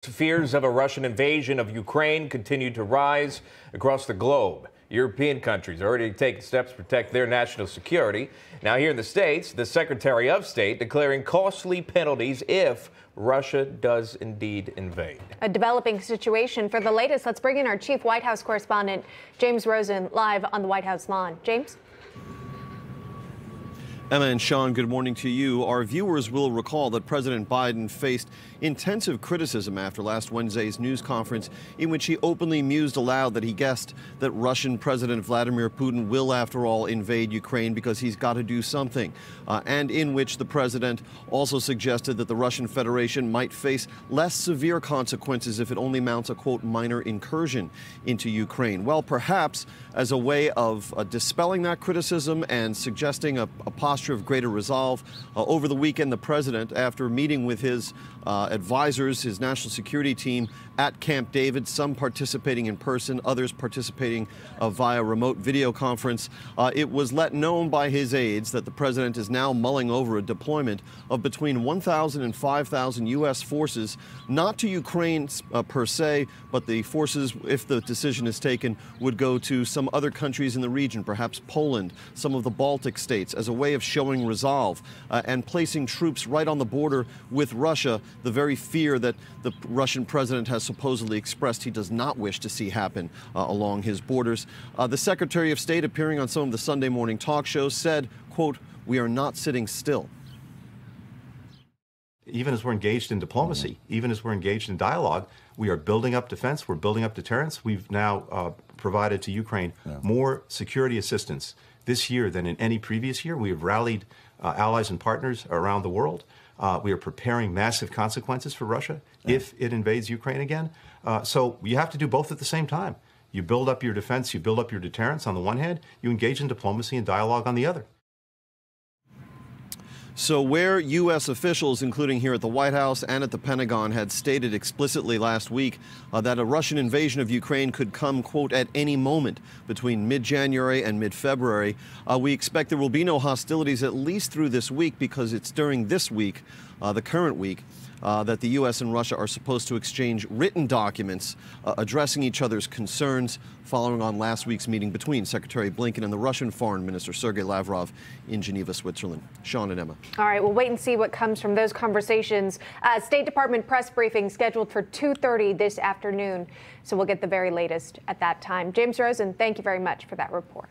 Fears of a Russian invasion of Ukraine continue to rise across the globe. European countries are already taking steps to protect their national security. Now here in the States, the Secretary of State declaring costly penalties if Russia does indeed invade. A developing situation. For the latest, let's bring in our chief White House correspondent, James Rosen, live on the White House lawn. James? Emma and Sean, good morning to you. Our viewers will recall that President Biden faced intensive criticism after last Wednesday's news conference in which he openly mused aloud that he guessed that Russian President Vladimir Putin will, after all, invade Ukraine because he's got to do something, and in which the president also suggested that the Russian Federation might face less severe consequences if it only mounts a, quote, minor incursion into Ukraine. Well, perhaps as a way of dispelling that criticism and suggesting a posture of greater resolve. Over the weekend, the president, after meeting with his advisors, his national security team at Camp David, some participating in person, others participating via remote video conference, it was let known by his aides that the president is now mulling over a deployment of between 1,000 and 5,000 U.S. forces, not to Ukraine per se, but the forces, if the decision is taken, would go to some other countries in the region, perhaps Poland, some of the Baltic states, as a way of showing resolve and placing troops right on the border with Russia, the very fear that the Russian president has supposedly expressed he does not wish to see happen along his borders. The Secretary of State, appearing on some of the Sunday morning talk shows, said, quote, "We are not sitting still." Even as we're engaged in diplomacy, even as we're engaged in dialogue, we are building up defense, we're building up deterrence. We've now provided to Ukraine more security assistance this year than in any previous year. We have rallied allies and partners around the world. We are preparing massive consequences for Russia if it invades Ukraine again. So you have to do both at the same time. You build up your defense, you build up your deterrence on the one hand, you engage in diplomacy and dialogue on the other. So where U.S. officials, including here at the White House and at the Pentagon, had stated explicitly last week that a Russian invasion of Ukraine could come, quote, at any moment between mid-January and mid-February, we expect there will be no hostilities at least through this week, because it's during this week, the current week, that the U.S. and Russia are supposed to exchange written documents addressing each other's concerns following on last week's meeting between Secretary Blinken and the Russian Foreign Minister Sergei Lavrov in Geneva, Switzerland. Sean and Emma. All right, we'll wait and see what comes from those conversations. State Department press briefing scheduled for 2:30 this afternoon, so we'll get the very latest at that time. James Rosen, thank you very much for that report.